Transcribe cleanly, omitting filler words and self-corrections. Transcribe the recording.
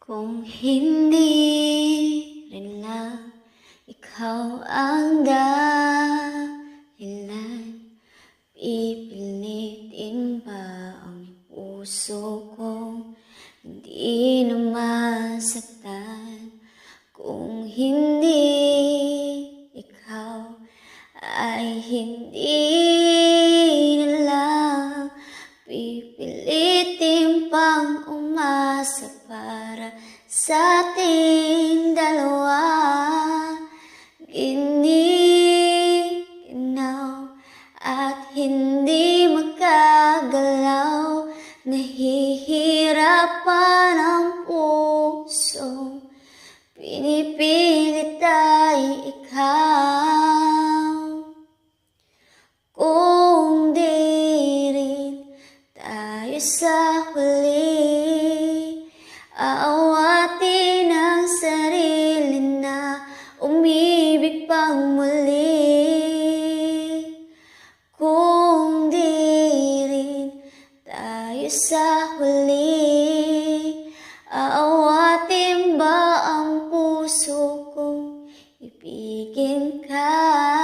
Kung hindi rin lang ikaw ang dahilan, pipilitin ba ang puso kong hindi na masaktan? Kung hindi ikaw ay hindi na lang pipilitin pang umasa para sa ating dalawa. Giniginaw at hindi makagalaw, nahihirapan ang puso, pinipilit ay ikaw. Kung di rin tayo sa huli, aawatin ang sarili na umibig pang muli. Kung di rin tayo sa huli, aawatin ba ang puso kong ibigin ka?